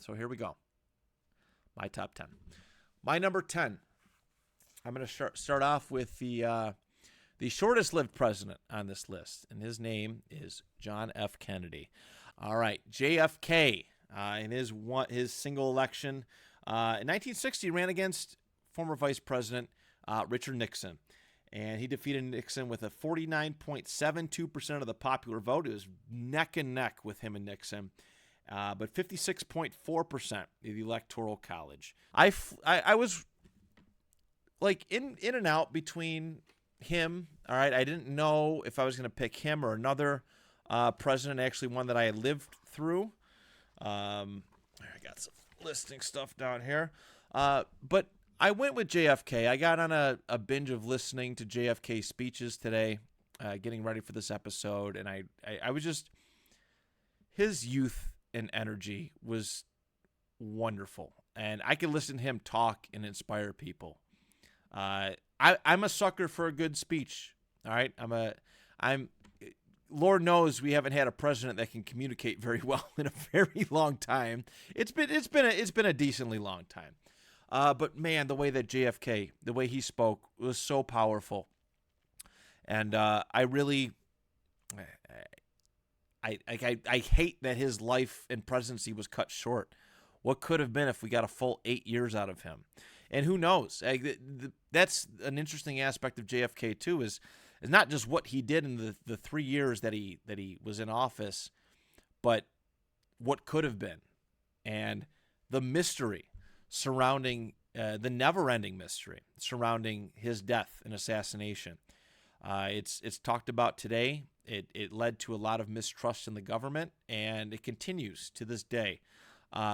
So here we go. My top 10. My number 10. I'm going to start off with the shortest-lived president on this list, and his name is John F. Kennedy. All right, JFK in his single election in 1960 ran against former Vice President Richard Nixon, and he defeated Nixon with a 49.72% of the popular vote. It was neck and neck with him and Nixon. But 56.4% of the Electoral College. I was like in and out between him. All right, I didn't know if I was going to pick him or another president. Actually, one that I lived through. I got some listing stuff down here, but I went with JFK. I got on a binge of listening to JFK speeches today, getting ready for this episode, and I was just his youth and energy was wonderful, and I could listen to him talk and inspire people. I'm a sucker for a good speech. All right, I'm. Lord knows we haven't had a president that can communicate very well in a very long time. It's been a decently long time. But man, the way that JFK, the way he spoke was so powerful, and I really. I hate that his life and presidency was cut short. What could have been if we got a full 8 years out of him? And who knows? That's an interesting aspect of JFK too. Is not just what he did in the 3 years that he was in office, but what could have been, and the mystery surrounding the never-ending mystery surrounding his death and assassination. It's talked about today. It led to a lot of mistrust in the government, and it continues to this day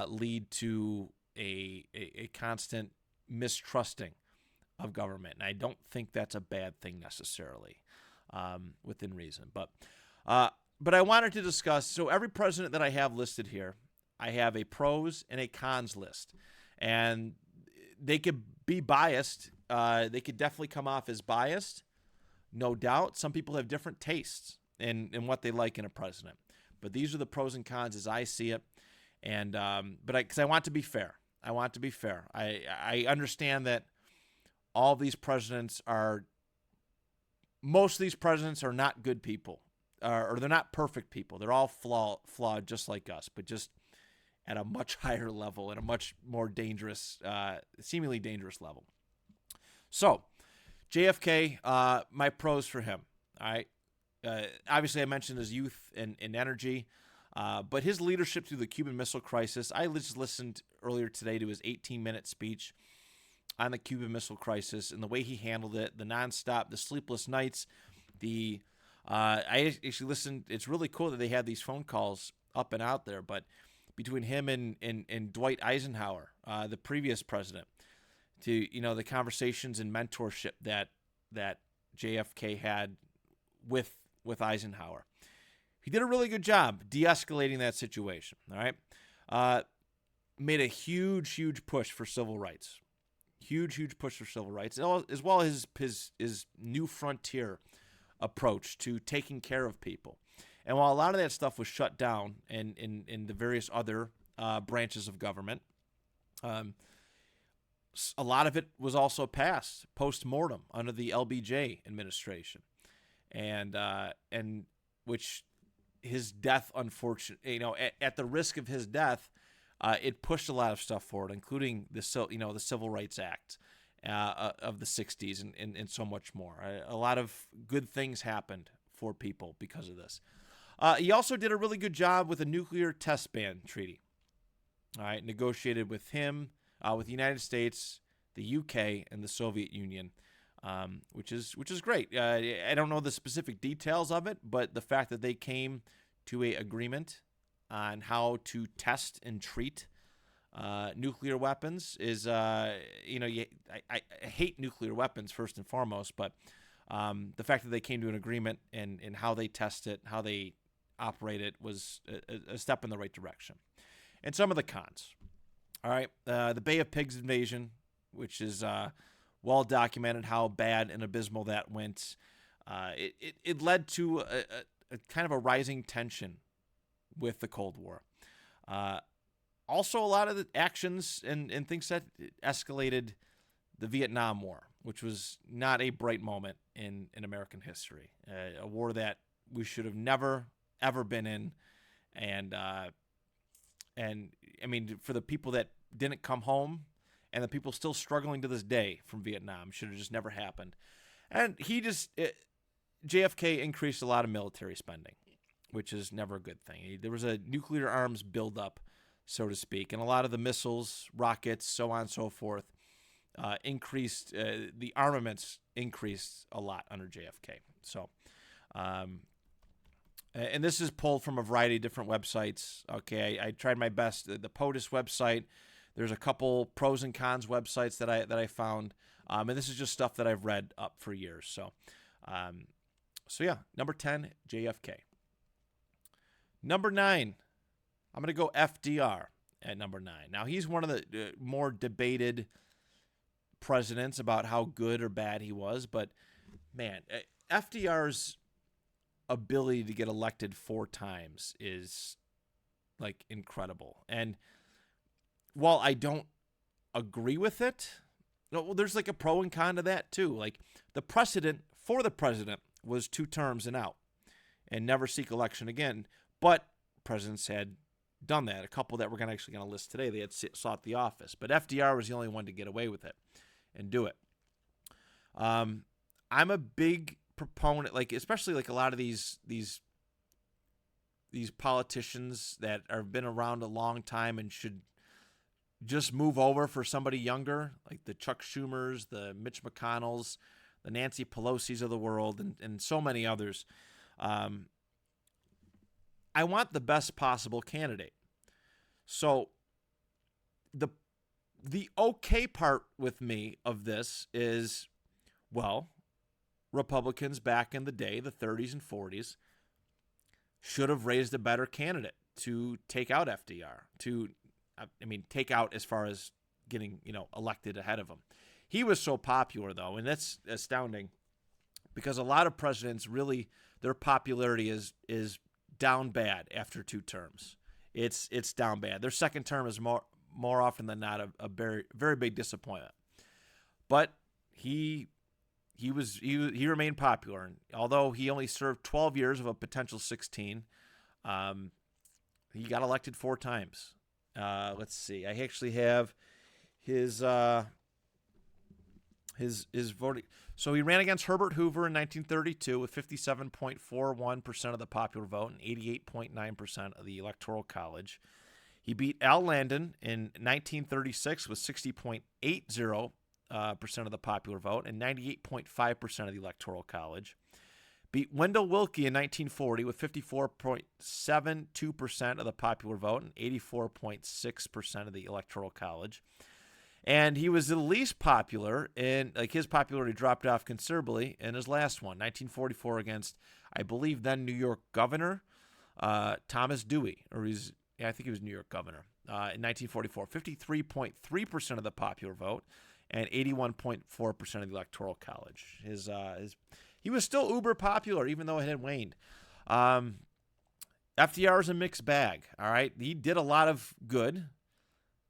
lead to a constant mistrusting of government. And I don't think that's a bad thing necessarily, within reason. But I wanted to discuss, so every president that I have listed here, I have a pros and a cons list. And they could be biased. They could definitely come off as biased. No doubt, some people have different tastes in what they like in a president. But these are the pros and cons as I see it. And because I want to be fair. I want to be fair. I understand that most of these presidents are not good people. Or they're not perfect people. They're all flawed just like us, but just at a much higher level, at a much more dangerous, seemingly dangerous level. So, JFK, my pros for him. All right. Obviously, I mentioned his youth and energy, but his leadership through the Cuban Missile Crisis. I just listened earlier today to his 18-minute speech on the Cuban Missile Crisis and the way he handled it, the nonstop, the sleepless nights. I actually listened. It's really cool that they had these phone calls up and out there, but between him and Dwight Eisenhower, the previous president, to the conversations and mentorship that JFK had with Eisenhower. He did a really good job de-escalating that situation. All right, made a huge push for civil rights, huge push for civil rights, as well as his new frontier approach to taking care of people. And while a lot of that stuff was shut down in the various other branches of government, a lot of it was also passed post-mortem under the LBJ administration, and which his death, unfortunately, at the risk of his death, it pushed a lot of stuff forward, including the Civil Rights Act of the 60s and so much more. A lot of good things happened for people because of this. He also did a really good job with a nuclear test ban treaty. All right, negotiated with him, with the United States, the UK, and the Soviet Union, which is great. I don't know the specific details of it, but the fact that they came to a agreement on how to test and treat nuclear weapons is, I hate nuclear weapons first and foremost, but the fact that they came to an agreement and how they test it, how they operate it was a step in the right direction. And some of the cons. All right, the Bay of Pigs invasion, which is well documented how bad and abysmal that went. It led to a kind of a rising tension with the Cold War. also a lot of the actions and things that escalated the Vietnam War, which was not a bright moment in American history. A war that we should have never, ever been in. And I mean, for the people that didn't come home and the people still struggling to this day from Vietnam, should have just never happened. And JFK increased a lot of military spending, which is never a good thing. There was a nuclear arms buildup, so to speak, and a lot of the missiles, rockets, so on and so forth, increased. The armaments increased a lot under JFK. So, and this is pulled from a variety of different websites. Okay, I tried my best. The POTUS website. There's a couple pros and cons websites that I found, and this is just stuff that I've read up for years. So, yeah, number 10, JFK. Number 9, I'm going to go FDR at number 9. Now, he's one of the more debated presidents about how good or bad he was, but man, FDR's ability to get elected 4 times is like incredible. And while I don't agree with it, well, there's like a pro and con to that too. Like the precedent for the president was 2 terms and out and never seek election again. But presidents had done that. A couple that we're actually going to list today, they had sought the office. But FDR was the only one to get away with it and do it. I'm a big proponent, like especially like a lot of these politicians that have been around a long time and should just move over for somebody younger, like the Chuck Schumers, the Mitch McConnells, the Nancy Pelosi's of the world, and so many others. I want the best possible candidate. So the okay part with me of this is, well, Republicans back in the day, the 30s and 40s, should have raised a better candidate to take out FDR, take out as far as getting, elected ahead of him. He was so popular, though, and that's astounding because a lot of presidents really, their popularity is down bad after 2 terms. It's down bad. Their second term is more often than not a very, very big disappointment. But he remained popular, and although he only served 12 years of a potential 16, he got elected 4 times. Let's see. I actually have his voting. So he ran against Herbert Hoover in 1932 with 57.41% of the popular vote and 88.9% of the Electoral College. He beat Al Landon in 1936 with 60.80% of the popular vote and 98.5% of the Electoral College. Beat Wendell Willkie in 1940 with 54.72% of the popular vote and 84.6% of the Electoral College. And he was the least popular, and like his popularity dropped off considerably in his last one, 1944, against, I believe, then New York Governor Thomas Dewey, I think he was New York Governor in 1944. 53.3% of the popular vote and 81.4% of the Electoral College. He was still uber popular, even though it had waned. FDR is a mixed bag. All right, he did a lot of good,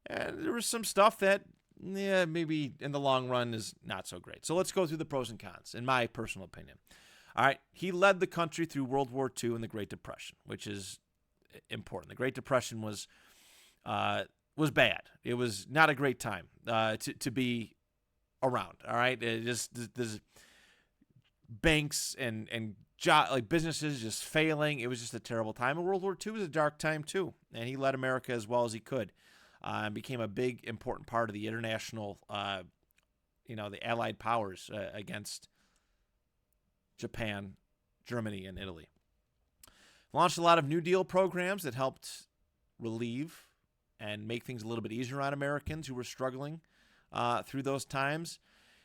and there was some stuff that, maybe in the long run is not so great. So let's go through the pros and cons, in my personal opinion. All right, he led the country through World War II and the Great Depression, which is important. The Great Depression was bad. It was not a great time to be around. All right, there's banks and businesses just failing. It was just a terrible time. And World War II was a dark time too, and he led America as well as he could. Became a big, important part of the international, the Allied powers against Japan, Germany, and Italy. Launched a lot of New Deal programs that helped relieve and make things a little bit easier on Americans who were struggling through those times.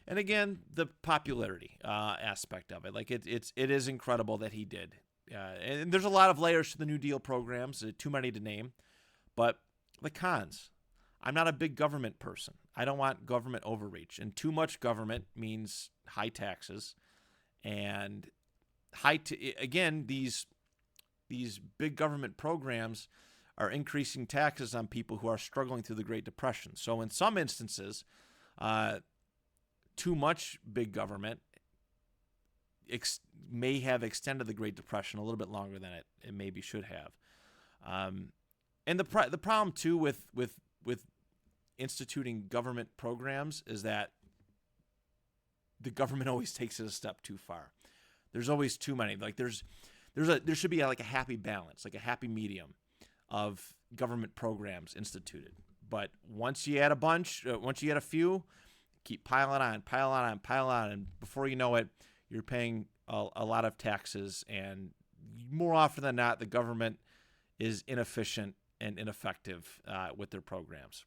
And again, the popularity aspect of it. Like it is incredible that he did. And there's a lot of layers to the New Deal programs, too many to name. But the cons. I'm not a big government person. I don't want government overreach. And too much government means high taxes. And again, these big government programs are increasing taxes on people who are struggling through the Great Depression. So in some instances, too much big government may have extended the Great Depression a little bit longer than it maybe should have. And the problem too with instituting government programs is that the government always takes it a step too far. There's always too many. Like there should be like a happy balance, like a happy medium of government programs instituted. But once you add a bunch, once you add a few, keep piling on, and before you know it, you're paying a lot of taxes, and more often than not, the government is inefficient and ineffective with their programs.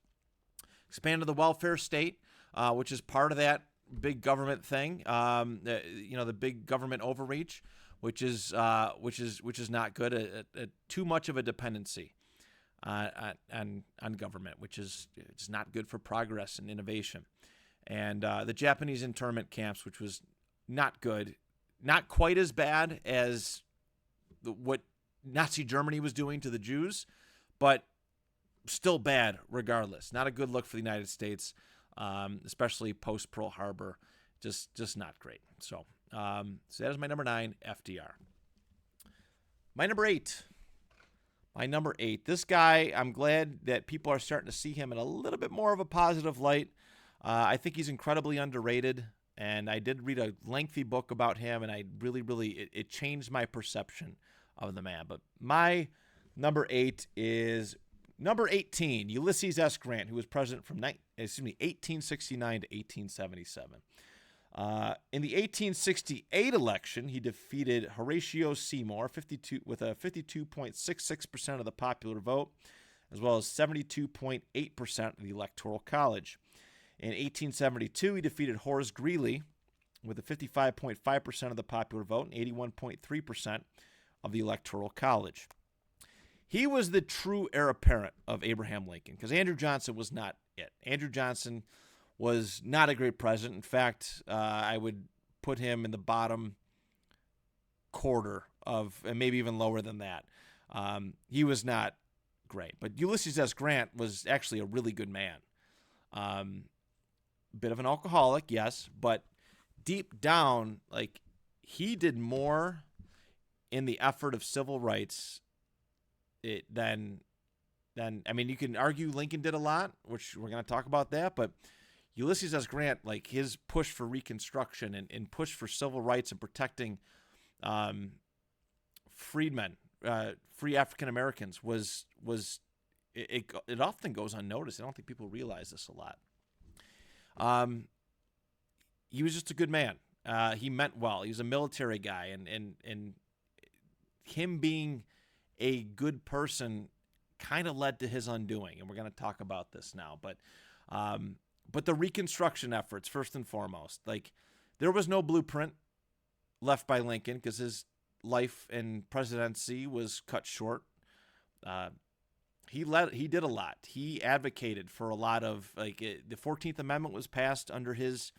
Expand to the welfare state, which is part of that big government thing. The big government overreach, which is not good. Too much of a dependency on government, which is it's not good for progress and innovation. And the Japanese internment camps, which was not good, not quite as bad as what Nazi Germany was doing to the Jews, but still bad regardless. Not a good look for the United States, especially post Pearl Harbor. Just not great. So that is my number 9, FDR. My number 8. This guy, I'm glad that people are starting to see him in a little bit more of a positive light. I think he's incredibly underrated, and I did read a lengthy book about him, and I really, it changed my perception of the man. But my number 8 is number 18, Ulysses S. Grant, who was president from 1869 to 1877. In the 1868 election, he defeated Horatio Seymour with a 52.66% of the popular vote, as well as 72.8% of the Electoral College. In 1872, he defeated Horace Greeley with a 55.5% of the popular vote and 81.3% of the Electoral College. He was the true heir apparent of Abraham Lincoln, because Andrew Johnson was not it. Andrew Johnson was not a great president. In fact, I would put him in the bottom quarter of, and maybe even lower than that. He was not great. But Ulysses S. Grant was actually a really good man. Bit of an alcoholic, yes, but deep down, like, he did more in the effort of civil rights than I mean, you can argue Lincoln did a lot, which we're going to talk about that, but Ulysses S. Grant, like, his push for Reconstruction and push for civil rights and protecting freedmen, free African Americans it often goes unnoticed. I don't think people realize this a lot. He was just a good man. He meant well. He was a military guy, and him being a good person kind of led to his undoing, and we're going to talk about this now. But the Reconstruction efforts, first and foremost, like, there was no blueprint left by Lincoln because his life and presidency was cut short. He did a lot. He advocated for a lot of, like, the 14th Amendment was passed under his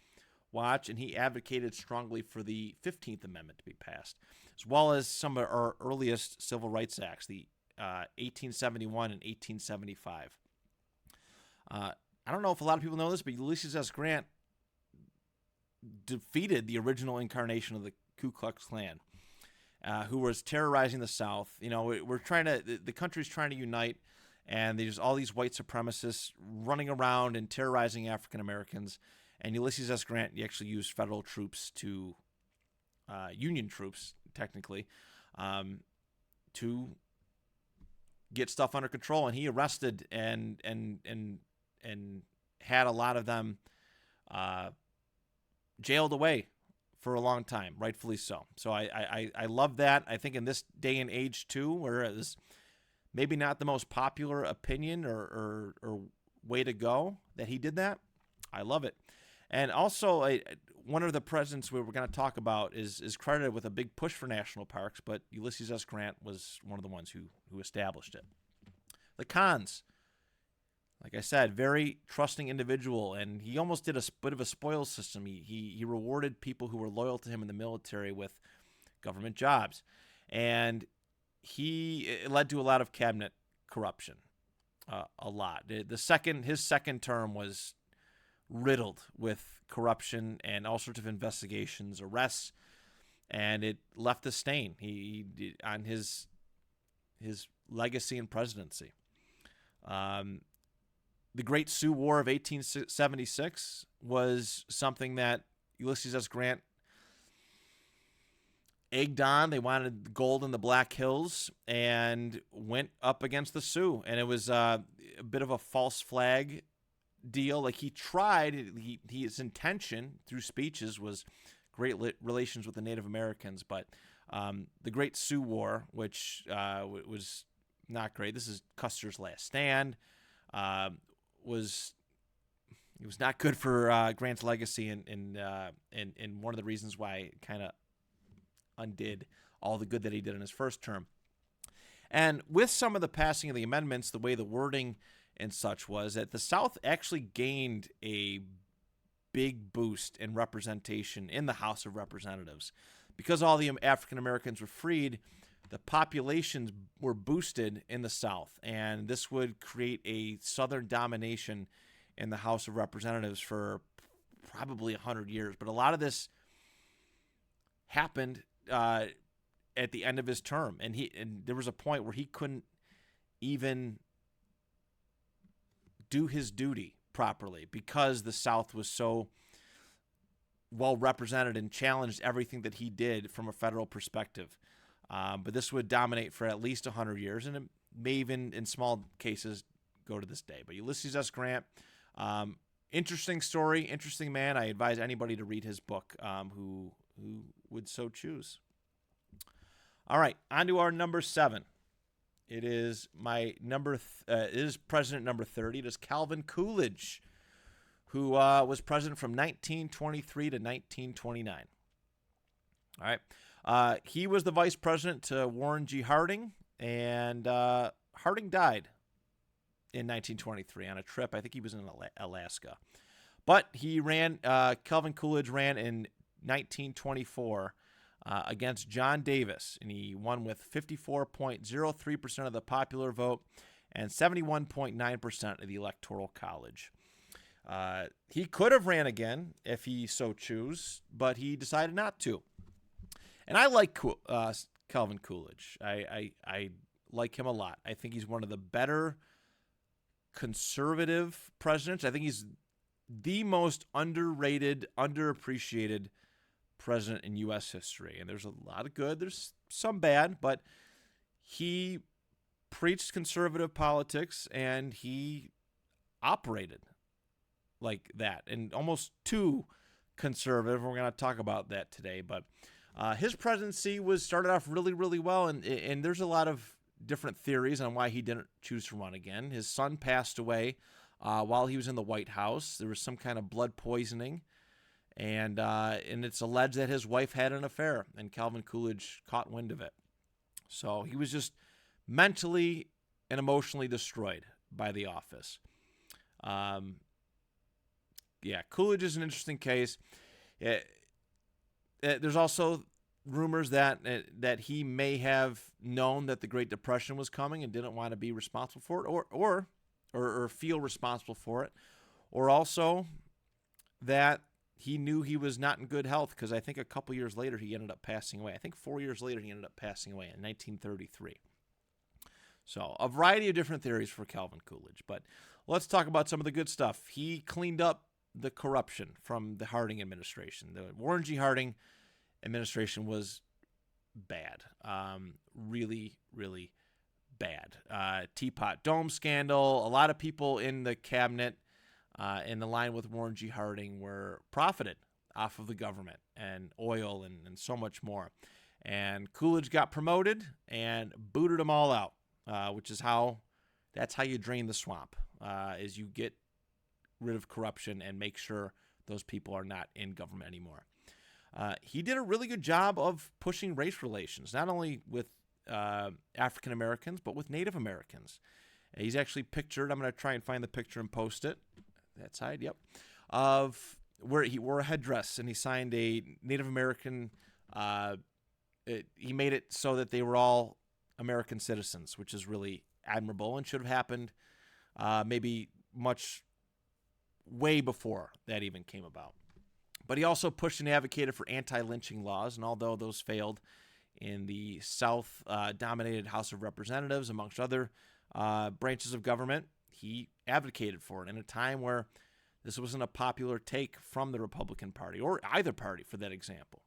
watch, and he advocated strongly for the 15th Amendment to be passed, as well as some of our earliest civil rights acts, the 1871 and 1875. I don't know if a lot of people know this, but Ulysses S. Grant defeated the original incarnation of the Ku Klux Klan, who was terrorizing the South. You know, the country's trying to unite, and there's all these white supremacists running around and terrorizing African Americans. And Ulysses S. Grant, he actually used federal troops Union troops, technically, to get stuff under control. And he arrested and had a lot of them jailed away for a long time, rightfully so. So I love that. I think in this day and age too, where it's maybe not the most popular opinion or way to go that he did that, I love it. And also, one of the presidents we're going to talk about is credited with a big push for national parks, but Ulysses S. Grant was one of the ones who established it. The cons. Like I said, very trusting individual, and he almost did a bit of a spoil system. He rewarded people who were loyal to him in the military with government jobs, and it led to a lot of cabinet corruption a lot. His second term was riddled with corruption and all sorts of investigations, arrests, and it left a stain on his legacy and presidency. The Great Sioux War of 1876 was something that Ulysses S. Grant egged on. They wanted gold in the Black Hills and went up against the Sioux. And it was a bit of a false flag deal. Like, he tried, his intention through speeches was great relations with the Native Americans. But the Great Sioux War, which was not great. This is Custer's last stand. It was not good for Grant's legacy, and one of the reasons why it kind of undid all the good that he did in his first term. And with some of the passing of the amendments, the way the wording and such was that the South actually gained a big boost in representation in the House of Representatives. Because all the African Americans were freed, the populations were boosted in the South, and this would create a Southern domination in the House of Representatives for probably 100 years. But a lot of this happened at the end of his term, and there was a point where he couldn't even do his duty properly because the South was so well represented and challenged everything that he did from a federal perspective. But this would dominate for at least 100 years, and it may even, in small cases, go to this day. But Ulysses S. Grant, interesting story, interesting man. I advise anybody to read his book who would so choose. All right, on to our number 7. It is my number. It is president number 30. It is Calvin Coolidge, who was president from 1923 to 1929. All right. He was the vice president to Warren G. Harding, and Harding died in 1923 on a trip. I think he was in Alaska. But he ran, Calvin Coolidge ran in 1924 against John Davis, and he won with 54.03% of the popular vote and 71.9% of the Electoral College. He could have ran again if he so chose, but he decided not to. And I like Calvin Coolidge. I like him a lot. I think he's one of the better conservative presidents. I think he's the most underrated, underappreciated president in U.S. history. And there's a lot of good. There's some bad, but he preached conservative politics and he operated like that, and almost too conservative. We're going to talk about that today, but his presidency started off really, really well, and there's a lot of different theories on why he didn't choose to run again. His son passed away while he was in the White House. There was some kind of blood poisoning, and it's alleged that his wife had an affair, and Calvin Coolidge caught wind of it. So he was just mentally and emotionally destroyed by the office. Coolidge is an interesting case. There's also rumors that he may have known that the Great Depression was coming and didn't want to be responsible for it, or feel responsible for it, or also that he knew he was not in good health, because I think a couple years later he ended up passing away. I think 4 years later he ended up passing away in 1933. So a variety of different theories for Calvin Coolidge, but let's talk about some of the good stuff. He cleaned up the corruption from the Harding administration. The Warren G. Harding administration was bad, really, really bad. Teapot Dome scandal. A lot of people in the cabinet in the line with Warren G. Harding were profited off of the government and oil and so much more. And Coolidge got promoted and booted them all out, which is that's how you drain the swamp, is you get rid of corruption and make sure those people are not in government anymore. He did a really good job of pushing race relations, not only with African Americans, but with Native Americans. He's actually pictured, I'm going to try and find the picture and post it, that side, yep, of where he wore a headdress and he signed a Native American, he made it so that they were all American citizens, which is really admirable and should have happened maybe much way before that even came about. But he also pushed and advocated for anti-lynching laws, and although those failed in the South-dominated House of Representatives, amongst other branches of government, he advocated for it in a time where this wasn't a popular take from the Republican Party, or either party for that example.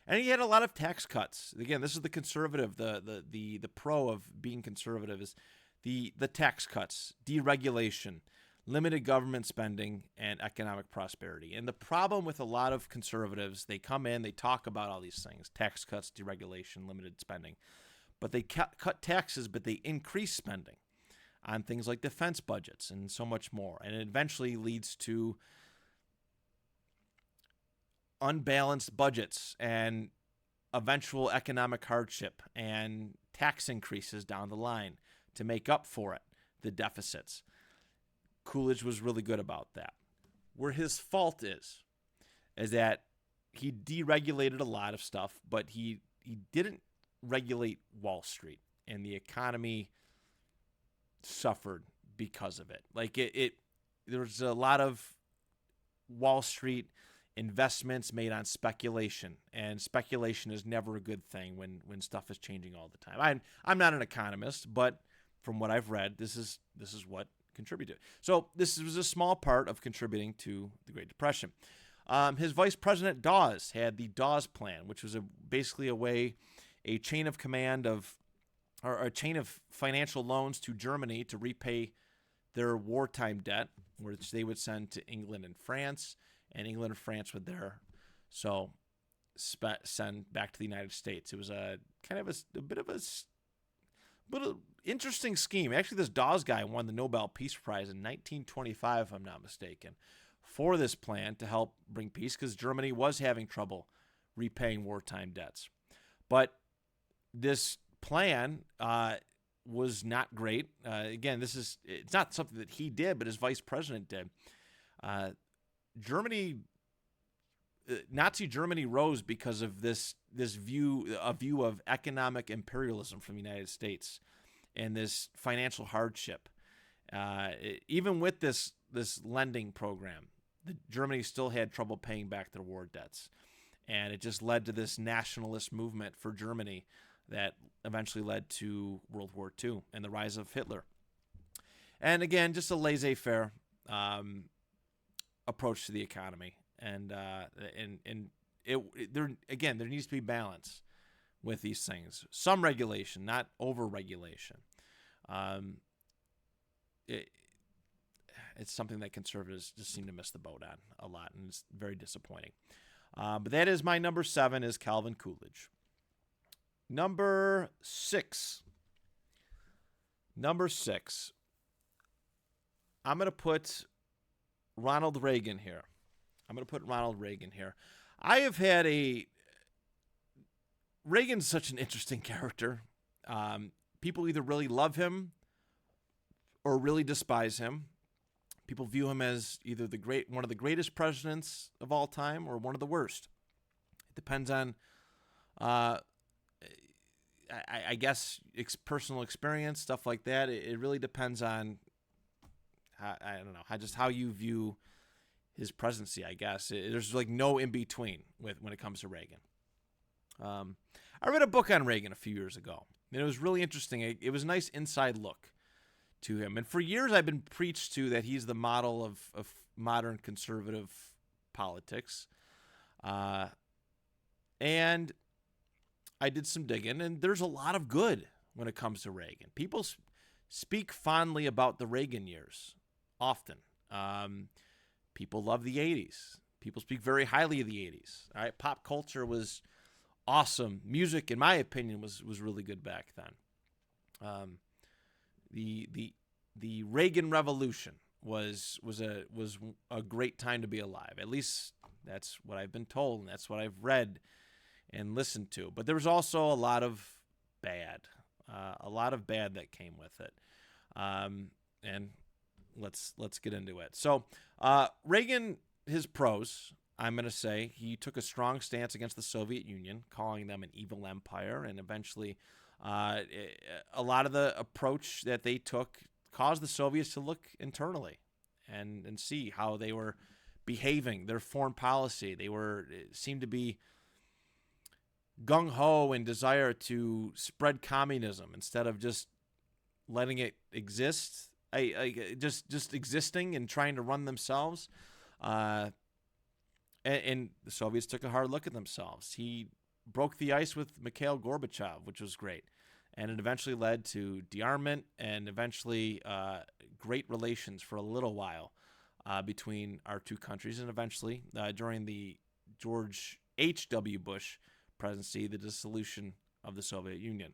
And he had a lot of tax cuts. Again, this is the conservative, the pro of being conservative is the tax cuts, deregulation, limited government spending, and economic prosperity. And the problem with a lot of conservatives, they come in, they talk about all these things, tax cuts, deregulation, limited spending, but they cut taxes, but they increase spending on things like defense budgets and so much more. And it eventually leads to unbalanced budgets and eventual economic hardship and tax increases down the line to make up for it, the deficits. Coolidge was really good about that. Where his fault is that he deregulated a lot of stuff, but he didn't regulate Wall Street, and the economy suffered because of it. Like there was a lot of Wall Street investments made on speculation, and speculation is never a good thing when stuff is changing all the time. I'm not an economist, but from what I've read, this is what contributed. So this was a small part of contributing to the Great Depression. His vice president Dawes had the Dawes Plan, which was basically a chain of command or a chain of financial loans to Germany to repay their wartime debt, which they would send to England and France, and England and France would send back to the United States. It was a kind of a bit of an interesting scheme. Actually, this Dawes guy won the Nobel Peace Prize in 1925, if I'm not mistaken, for this plan to help bring peace, because Germany was having trouble repaying wartime debts. But this plan was not great. Again, it's not something that he did, but his vice president did. Nazi Germany rose because of this view of economic imperialism from the United States and this financial hardship. Even with this lending program, Germany still had trouble paying back their war debts, and it just led to this nationalist movement for Germany that eventually led to World War II and the rise of Hitler. And again, just a laissez-faire approach to the economy, and there needs to be balance with these things. Some regulation, not over-regulation. It's something that conservatives just seem to miss the boat on a lot, and it's very disappointing. But that is my number 7, is Calvin Coolidge. Number 6. I'm going to put Ronald Reagan here. I have had Reagan's such an interesting character. People either really love him or really despise him. People view him as either one of the greatest presidents of all time or one of the worst. It depends on, I guess, personal experience, stuff like that. It really depends on, I don't know, how you view his presidency, I guess. There's like no in between when it comes to Reagan. I read a book on Reagan a few years ago, and it was really interesting. It was a nice inside look to him. And for years, I've been preached to that he's the model of modern conservative politics. And I did some digging, and there's a lot of good when it comes to Reagan. People speak fondly about the Reagan years often. People love the 80s. People speak very highly of the 80s. All right, pop culture was awesome. Music, in my opinion, was really good back then. The Reagan Revolution was a great time to be alive. At least that's what I've been told, and that's what I've read and listened to. But there was also a lot of bad that came with it. And let's get into it. So Reagan, his pros, I'm going to say he took a strong stance against the Soviet Union, calling them an evil empire, and eventually A lot of the approach that they took caused the Soviets to look internally and see how they were behaving, their foreign policy. They seemed to be gung ho and desire to spread communism instead of just letting it exist, just existing and trying to run themselves. And the Soviets took a hard look at themselves. He broke the ice with Mikhail Gorbachev, which was great. And it eventually led to dearmament and eventually great relations for a little while between our two countries. And eventually, during the George H.W. Bush presidency, the dissolution of the Soviet Union.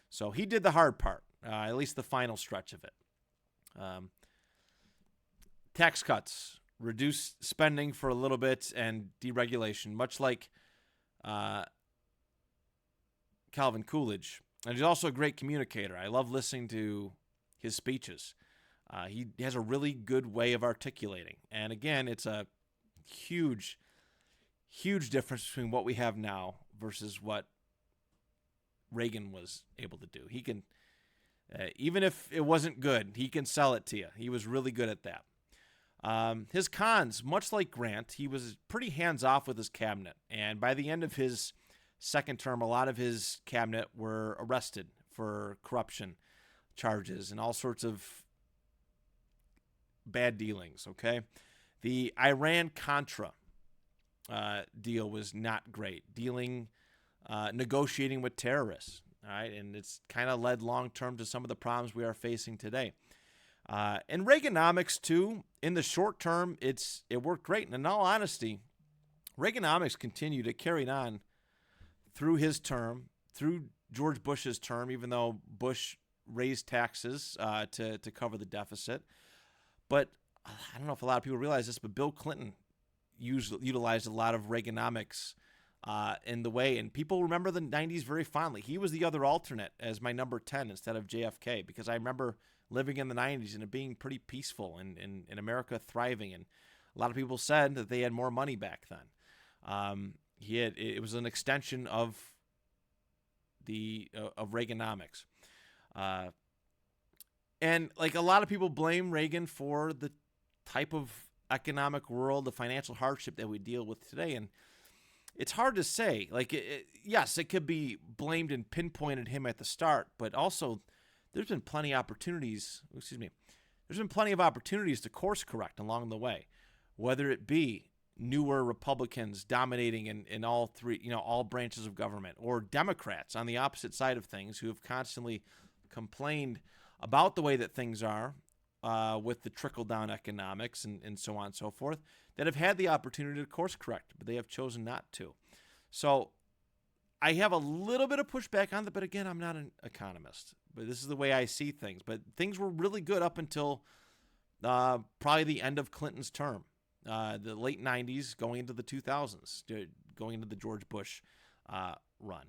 So he did the hard part, at least the final stretch of it. Tax cuts, reduced spending for a little bit, and deregulation, much like Calvin Coolidge. And he's also a great communicator. I love listening to his speeches. He has a really good way of articulating. And again, it's a huge, huge difference between what we have now versus what Reagan was able to do. He can, even if it wasn't good, he can sell it to you. He was really good at that. His cons, much like Grant, he was pretty hands-off with his cabinet. And by the end of his second term, a lot of his cabinet were arrested for corruption charges and all sorts of bad dealings, okay? The Iran-Contra deal was not great. Negotiating with terrorists, all right? And it's kind of led long-term to some of the problems we are facing today. And Reaganomics, too, in the short term, it worked great. And in all honesty, Reaganomics continued to carry on through his term, through George Bush's term, even though Bush raised taxes to cover the deficit. But I don't know if a lot of people realize this, but Bill Clinton utilized a lot of Reaganomics in the way. And people remember the 90s very fondly. He was the other alternate as my number 10 instead of JFK, because I remember living in the 90s and it being pretty peaceful and America thriving. And a lot of people said that they had more money back then. It was an extension of Reaganomics. And like a lot of people blame Reagan for the type of economic world, the financial hardship that we deal with today. And it's hard to say. Like, yes, it could be blamed and pinpointed him at the start, but also there's been plenty of opportunities. There's been plenty of opportunities to course correct along the way, whether it be newer Republicans dominating in all three, all branches of government, or Democrats on the opposite side of things who have constantly complained about the way that things are with the trickle-down economics and so on and so forth, that have had the opportunity to course correct, but they have chosen not to. So I have a little bit of pushback on that, but again, I'm not an economist. But this is the way I see things. But things were really good up until probably the end of Clinton's term. The late 90s, going into the 2000s, going into the George Bush run.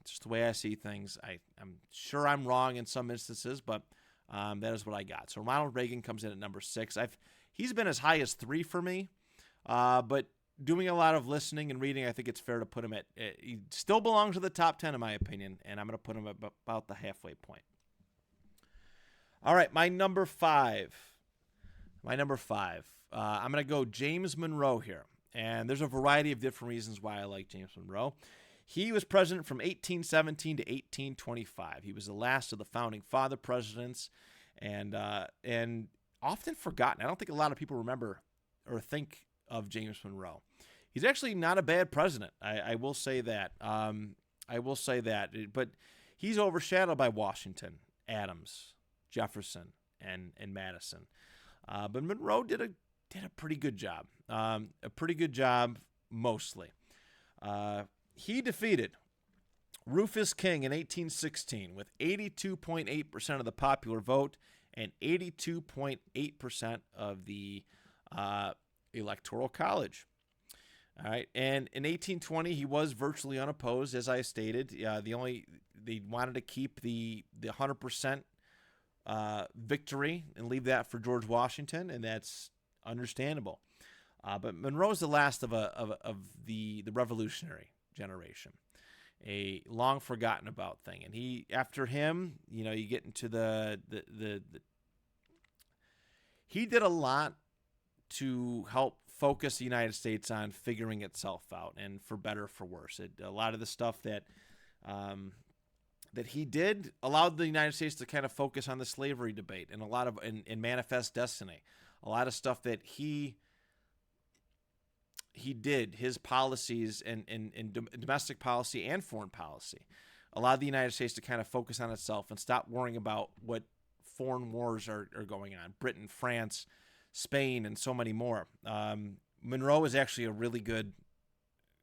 It's just the way I see things. I'm sure I'm wrong in some instances, but that is what I got. So Ronald Reagan comes in at number 6. He's been as high as 3 for me, but doing a lot of listening and reading, I think it's fair to put him at. He still belongs to the top 10 in my opinion, and I'm going to put him at about the halfway point. All right, my number 5. I'm going to go James Monroe here. And there's a variety of different reasons why I like James Monroe. He was president from 1817 to 1825. He was the last of the founding father presidents and often forgotten. I don't think a lot of people remember or think of James Monroe. He's actually not a bad president. I will say that. But he's overshadowed by Washington, Adams, Jefferson, and Madison. But Monroe did a pretty good job. Mostly. He defeated Rufus King in 1816 with 82.8% of the popular vote and 82.8% of the Electoral College. All right, and in 1820 he was virtually unopposed, as I stated. They wanted to keep the 100% victory and leave that for George Washington, and that's understandable. But Monroe's the last of the revolutionary generation, a long forgotten about thing. And after him, you get into the he did a lot to help focus the United States on figuring itself out, and for better or for worse. A lot of the stuff that he did allowed the United States to kind of focus on the slavery debate and a lot of in Manifest Destiny. A lot of stuff that he did, his policies in domestic policy and foreign policy, allowed the United States to kind of focus on itself and stop worrying about what foreign wars are going on. Britain, France, Spain, and so many more. Monroe is actually a really good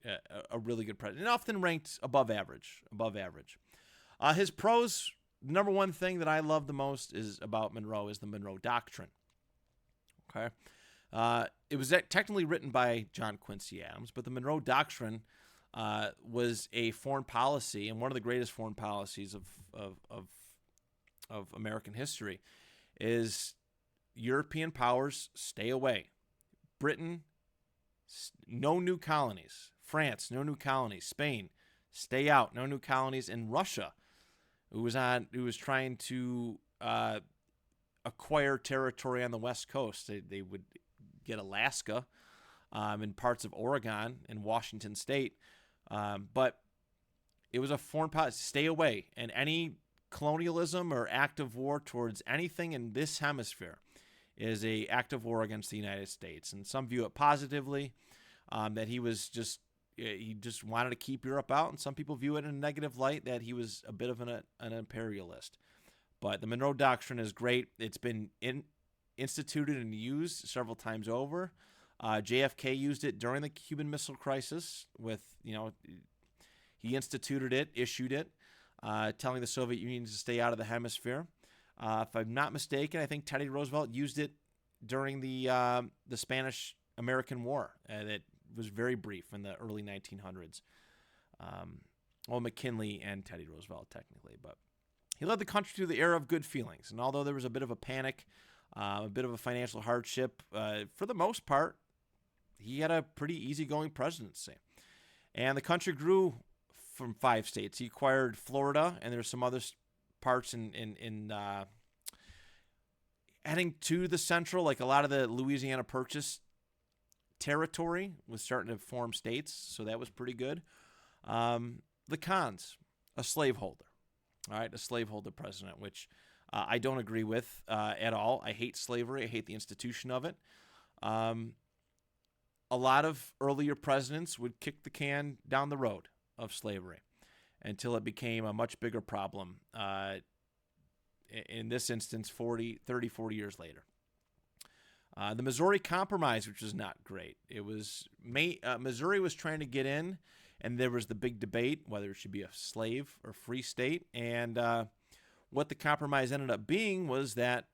president, and often ranked above average. His pros, the number one thing that I love the most about Monroe is the Monroe Doctrine. Okay. It was technically written by John Quincy Adams, but the Monroe Doctrine was a foreign policy, and one of the greatest foreign policies of American history is European powers stay away. Britain, no new colonies. France, no new colonies. Spain, stay out, no new colonies. And Russia, who was trying to acquire territory on the West Coast. They would get Alaska and parts of Oregon and Washington State. But it was a foreign policy. Stay away. And any colonialism or act of war towards anything in this hemisphere is an act of war against the United States. And some view it positively, that he just wanted to keep Europe out. And some people view it in a negative light, that he was a bit of an imperialist. But the Monroe Doctrine is great. It's been instituted and used several times over. JFK used it during the Cuban Missile Crisis. He instituted it, issued it, telling the Soviet Union to stay out of the hemisphere. If I'm not mistaken, I think Teddy Roosevelt used it during the Spanish-American War. That was very brief in the early 1900s. McKinley and Teddy Roosevelt, technically, but he led the country through the era of good feelings. And although there was a bit of a panic, a bit of a financial hardship, for the most part, he had a pretty easygoing presidency. And the country grew from 5 states. He acquired Florida, and there's some other parts in heading to the central, like a lot of the Louisiana Purchase territory was starting to form states, so that was pretty good. The cons, a slaveholder. All right, a slaveholder president, which I don't agree with at all. I hate slavery. I hate the institution of it. A lot of earlier presidents would kick the can down the road of slavery until it became a much bigger problem. In this instance, 40 years later. The Missouri Compromise, which was not great. It was Missouri was trying to get in, and there was the big debate whether it should be a slave or free state. And what the compromise ended up being was that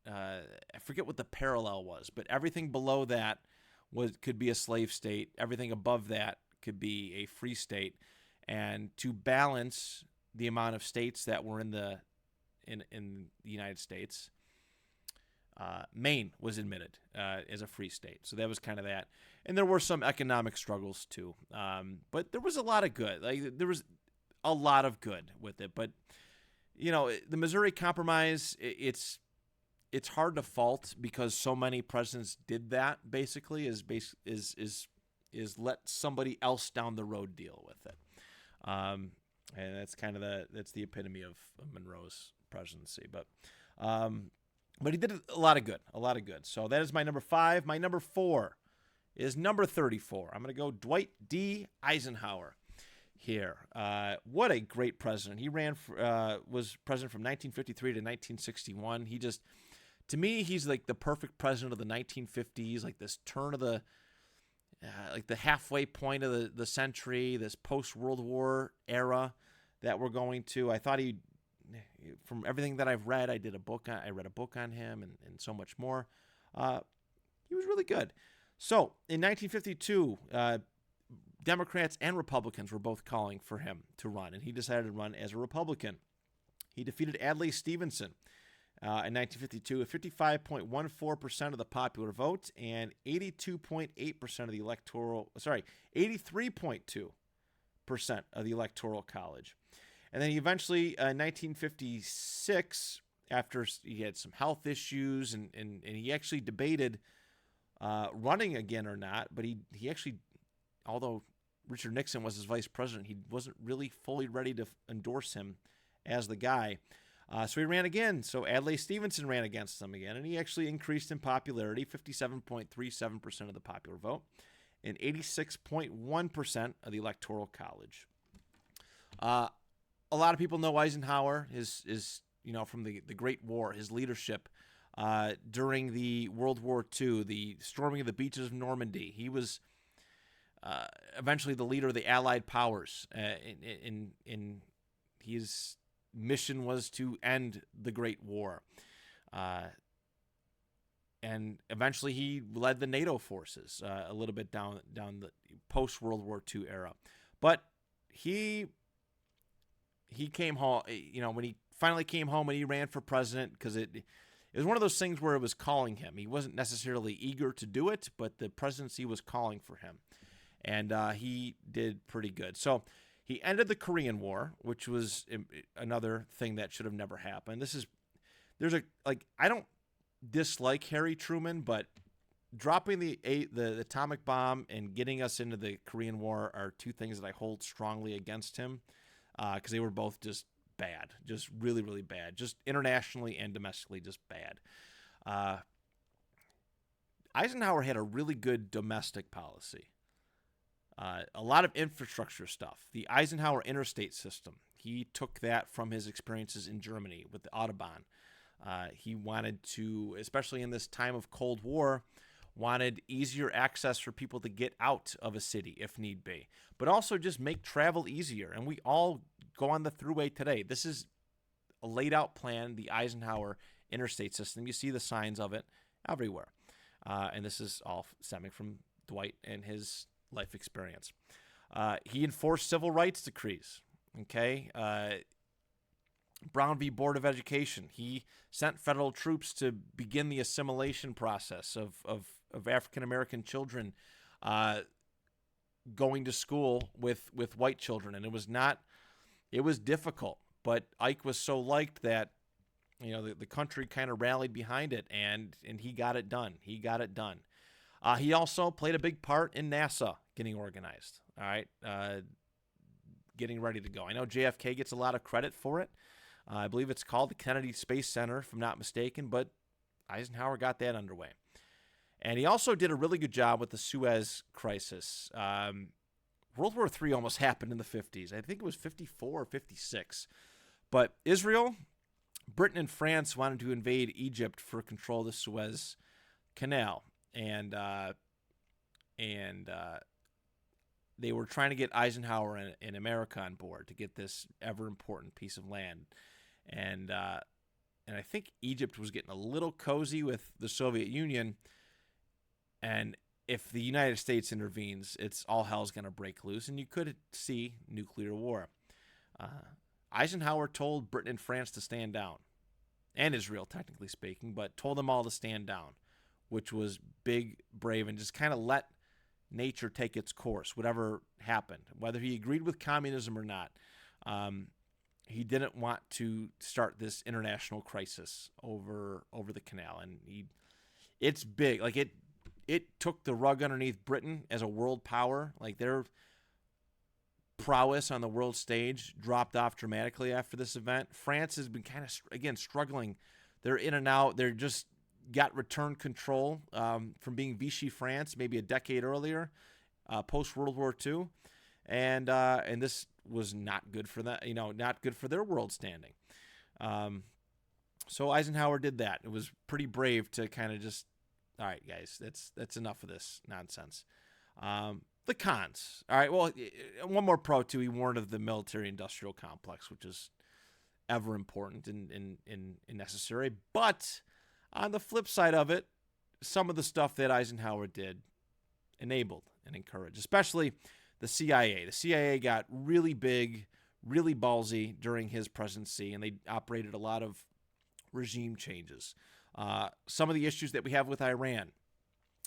I forget what the parallel was, but everything below that could be a slave state. Everything above that could be a free state. And to balance the amount of states that were in the United States, Maine was admitted as a free state. So that was kind of that. And there were some economic struggles too. But there was a lot of good. There was a lot of good with it. But, the Missouri Compromise, it's hard to fault because so many presidents did that, basically, is let somebody else down the road deal with it. And that's kind of that's the epitome of Monroe's presidency. But he did a lot of good. So that is my number 5. My number 4 is number 34. I'm going to go Dwight D. Eisenhower here. What a great president. He was president from 1953 to 1961. To me, he's like the perfect president of the 1950s, like this turn of the halfway point of the century, this post-World War era that we're going to. I thought from everything that I've read, I read a book on him and so much more. He was really good. So in 1952, Democrats and Republicans were both calling for him to run, and he decided to run as a Republican. He defeated Adlai Stevenson in 1952 at 55.14% of the popular vote and 83.2% of the Electoral College. And then he eventually, in 1956, after he had some health issues, and he actually debated running again or not, but he actually, although Richard Nixon was his vice president, he wasn't really fully ready to endorse him as the guy. So he ran again. So Adlai Stevenson ran against him again, and he actually increased in popularity, 57.37% of the popular vote, and 86.1% of the Electoral College. A lot of people know Eisenhower is from the Great War, his leadership during the World War II, the storming of the beaches of Normandy. He was eventually the leader of the Allied powers. In his mission was to end the Great War. And eventually he led the NATO forces a little bit down the post-World War II era. But he came home, when he finally came home and he ran for president, because it was one of those things where it was calling him. He wasn't necessarily eager to do it, but the presidency was calling for him. And he did pretty good. So he ended the Korean War, which was another thing that should have never happened. I don't dislike Harry Truman, but dropping the atomic bomb and getting us into the Korean War are two things that I hold strongly against him, because they were both just bad, just really, really bad, just internationally and domestically, just bad. Eisenhower had a really good domestic policy. A lot of infrastructure stuff. The Eisenhower interstate system, he took that from his experiences in Germany with the Autobahn. He wanted to, especially in this time of Cold War, wanted easier access for people to get out of a city if need be, but also just make travel easier. And we all go on the thruway today. This is a laid out plan, the Eisenhower interstate system. You see the signs of it everywhere. And this is all stemming from Dwight and his life experience. He enforced civil rights decrees. Okay. Brown v. Board of Education. He sent federal troops to begin the assimilation process of African-American children going to school with white children. And it was difficult, but Ike was so liked that, the country kind of rallied behind it, and he got it done. He also played a big part in NASA getting organized, all right, getting ready to go. I know JFK gets a lot of credit for it. I believe it's called the Kennedy Space Center, if I'm not mistaken, but Eisenhower got that underway. And he also did a really good job with the Suez Crisis. World War III almost happened in the 50s. I think it was 54 or 56. But Israel, Britain, and France wanted to invade Egypt for control of the Suez Canal. And they were trying to get Eisenhower and America on board to get this ever-important piece of land. And I think Egypt was getting a little cozy with the Soviet Union. And if the United States intervenes, it's all hell's going to break loose, and you could see nuclear war. Eisenhower told Britain and France to stand down, and Israel, technically speaking, but told them all to stand down, which was big, brave, and just kind of let nature take its course, whatever happened. Whether he agreed with communism or not, he didn't want to start this international crisis over the canal. And it's big. Like, it took the rug underneath Britain as a world power. Like, their prowess on the world stage dropped off dramatically after this event. France has been kind of, again, struggling. They're in and out. They're just got return control from being Vichy France maybe a decade earlier, post World War II, and this was not good for that. Not good for their world standing. So Eisenhower did that. It was pretty brave to kind of just, all right, guys, that's enough of this nonsense. The cons. All right, well, one more pro too. He warned of the military-industrial complex, which is ever important and necessary, but on the flip side of it, some of the stuff that Eisenhower did enabled and encouraged, especially the CIA. The CIA got really big, really ballsy during his presidency, and they operated a lot of regime changes. Some of the issues that we have with Iran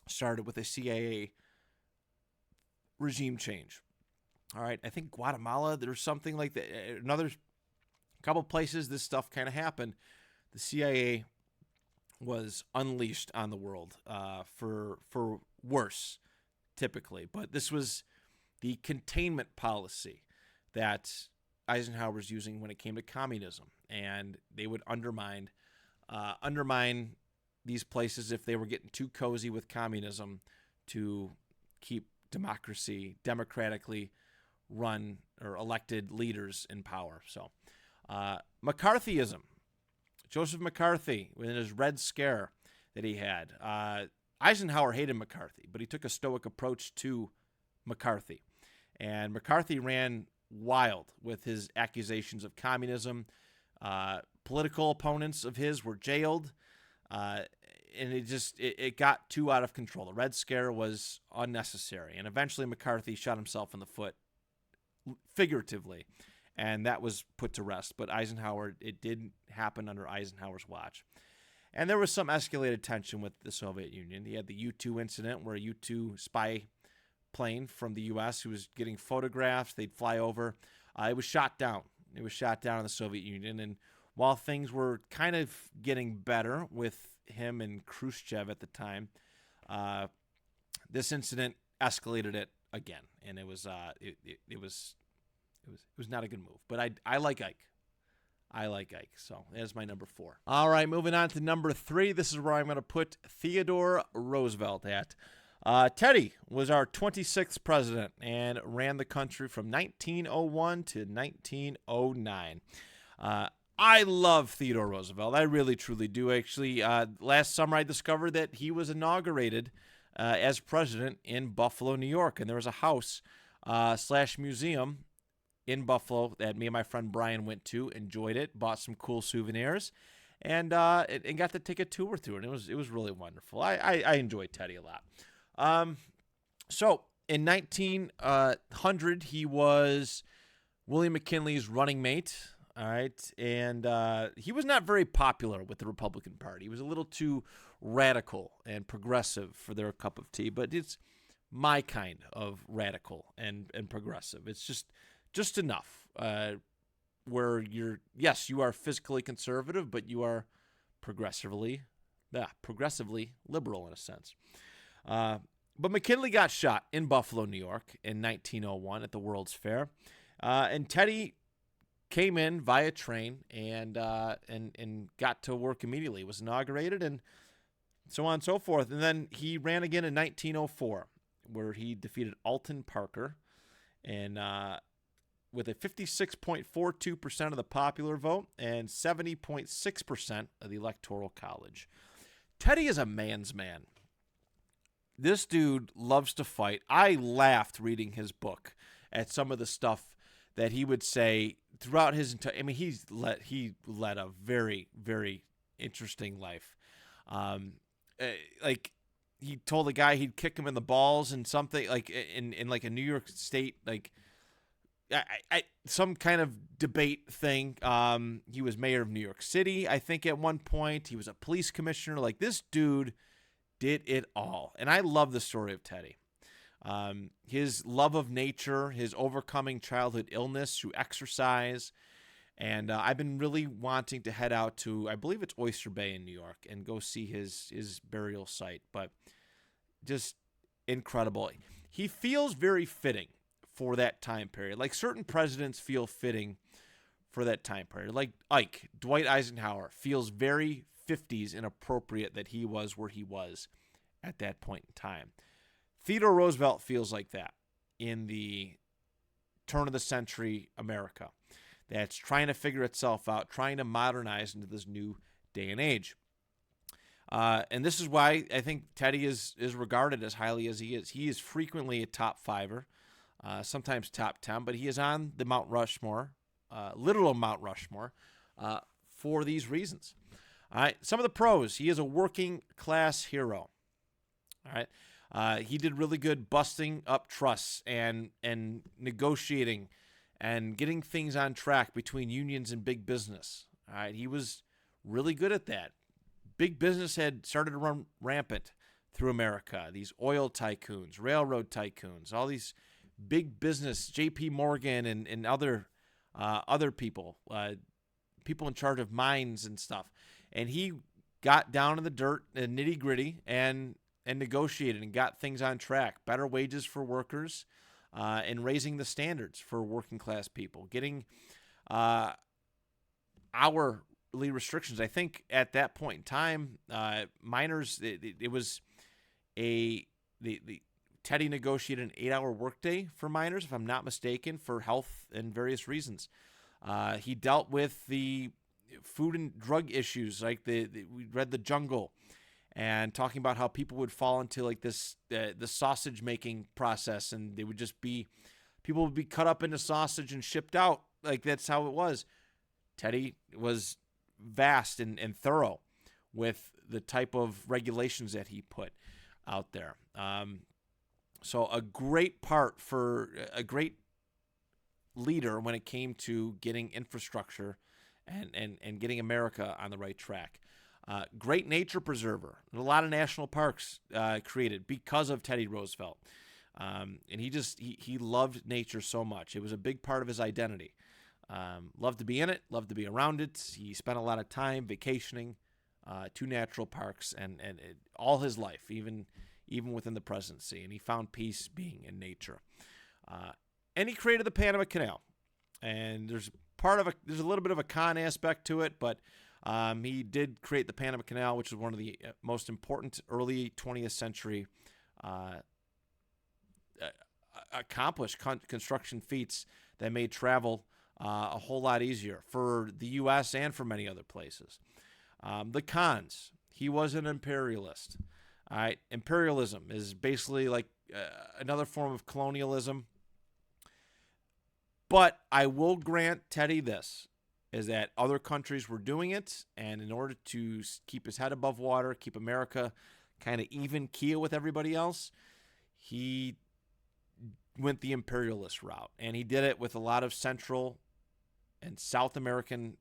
started with a CIA regime change. All right, I think Guatemala, there's something like that. Another couple places this stuff kind of happened. The CIA was unleashed on the world for worse, typically. But this was the containment policy that Eisenhower was using when it came to communism, and they would undermine these places if they were getting too cozy with communism to keep democracy, democratically run or elected leaders in power. So, McCarthyism. Joseph McCarthy, within his Red Scare that he had, Eisenhower hated McCarthy, but he took a stoic approach to McCarthy. And McCarthy ran wild with his accusations of communism. Political opponents of his were jailed. And it got too out of control. The Red Scare was unnecessary. And eventually McCarthy shot himself in the foot, figuratively. And that was put to rest. But Eisenhower, it didn't happen under Eisenhower's watch. And there was some escalated tension with the Soviet Union. He had the U-2 incident where a U-2 spy plane from the U.S. who was getting photographs, they'd fly over. It was shot down. It was shot down in the Soviet Union. And while things were kind of getting better with him and Khrushchev at the time, this incident escalated it again. And it was not a good move. But I like Ike. I like Ike. So there's my number 4. All right, moving on to number 3. This is where I'm going to put Theodore Roosevelt at. Teddy was our 26th president and ran the country from 1901 to 1909. I love Theodore Roosevelt. I really, truly do. Actually, last summer I discovered that he was inaugurated as president in Buffalo, New York. And there was a house / museum in Buffalo that me and my friend Brian went to, enjoyed it, bought some cool souvenirs, and got to take a tour through it. It was really wonderful. I enjoyed Teddy a lot. So in 1900, he was William McKinley's running mate. All right, and he was not very popular with the Republican Party. He was a little too radical and progressive for their cup of tea, but it's my kind of radical and progressive. It's just enough where you are physically conservative, but you are progressively liberal in a sense. But McKinley got shot in Buffalo, New York in 1901 at the World's Fair. And Teddy came in via train and got to work immediately. Was inaugurated and so on and so forth. And then he ran again in 1904, where he defeated Alton Parker and with a 56.42% of the popular vote and 70.6% of the Electoral College. Teddy is a man's man. This dude loves to fight. I laughed reading his book at some of the stuff that he would say throughout his entire. I mean, he led a very, very interesting life. Like he told a guy he'd kick him in the balls and something like in like a New York State like. Some kind of debate thing. He was mayor of New York City, I think, at one point. He was a police commissioner. Like, this dude did it all. And I love the story of Teddy. His love of nature, his overcoming childhood illness through exercise. And I've been really wanting to head out to, I believe it's Oyster Bay in New York, and go see his burial site. But just incredible. He feels very fitting for that time period. Like certain presidents feel fitting for that time period. Like Ike, Dwight Eisenhower, feels very 50s and appropriate that he was where he was at that point in time. Theodore Roosevelt feels like that in the turn of the century America that's trying to figure itself out, trying to modernize into this new day and age. And this is why I think Teddy is regarded as highly as he is. He is frequently a top fiver. Sometimes top 10, but he is on the Mount Rushmore, literal Mount Rushmore, for these reasons. All right, some of the pros. He is a working class hero. All right, he did really good busting up trusts and negotiating and getting things on track between unions and big business. All right, he was really good at that. Big business had started to run rampant through America. These oil tycoons, railroad tycoons, all these big business, J.P. Morgan and other people, people in charge of mines and stuff. And he got down in the dirt and nitty gritty and negotiated and got things on track. Better wages for workers, and raising the standards for working class people, getting hourly restrictions. I think at that point in time, miners, it was Teddy negotiated an 8-hour workday for miners, if I'm not mistaken, for health and various reasons. He dealt with the food and drug issues, like we read The Jungle, and talking about how people would fall into like this the sausage making process, and they would just be people would be cut up into sausage and shipped out. Like that's how it was. Teddy was vast and thorough with the type of regulations that he put out there. So a great part for a great leader when it came to getting infrastructure and getting America on the right track. Great nature preserver. A lot of national parks created because of Teddy Roosevelt. And he loved nature so much. It was a big part of his identity. Loved to be in it, loved to be around it. He spent a lot of time vacationing to natural parks and all his life, even within the presidency. And he found peace being in nature. And he created the Panama Canal. And there's a little bit of a con aspect to it, but he did create the Panama Canal, which was one of the most important early 20th century accomplished construction feats that made travel a whole lot easier for the U.S. and for many other places. The cons: he was an imperialist. All right, imperialism is basically like another form of colonialism. But I will grant Teddy this, is that other countries were doing it, and in order to keep his head above water, keep America kind of even keel with everybody else, he went the imperialist route. And he did it with a lot of Central and South American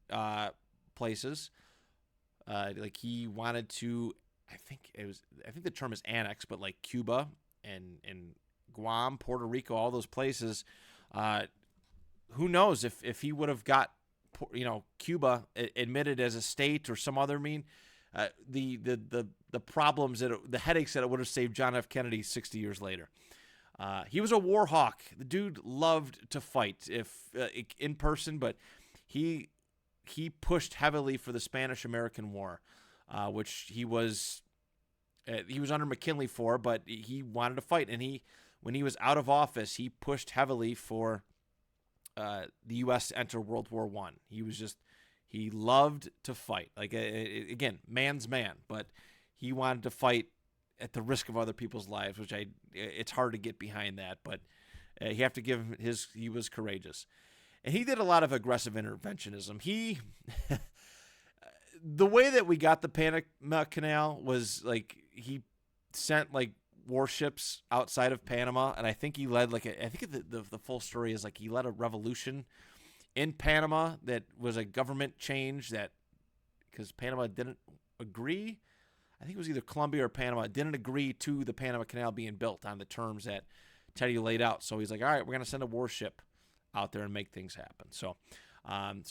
places. Like he wanted to, I think the term is annex, but like Cuba and Guam, Puerto Rico, all those places. Who knows if he would have got, Cuba admitted as a state or some other the problems the headaches that it would have saved John F. Kennedy 60 years later. He was a war hawk. The dude loved to fight, in person, but he pushed heavily for the Spanish-American War, which he was under McKinley for, but he wanted to fight. And when he was out of office, he pushed heavily for the U.S. to enter World War I. He loved to fight. Like, again, man's man, but he wanted to fight at the risk of other people's lives, which it's hard to get behind that, but you have to give him he was courageous. And he did a lot of aggressive interventionism. The way that we got the Panama Canal was like, he sent like warships outside of Panama, and I think he led the full story is like he led a revolution in Panama that was a government change because Panama didn't agree. I think it was either Colombia or Panama didn't agree to the Panama Canal being built on the terms that Teddy laid out. So he's like, all right, we're going to send a warship out there and make things happen. So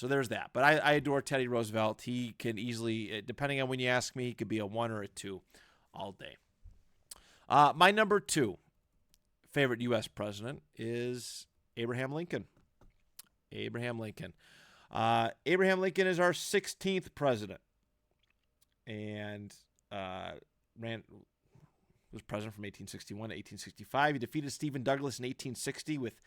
there's that. But I adore Teddy Roosevelt. He can easily, depending on when you ask me, he could be a 1 or a 2 all day. My number 2 favorite U.S. president is Abraham Lincoln. Abraham Lincoln is our 16th president, and was president from 1861 to 1865. He defeated Stephen Douglas in 1860 with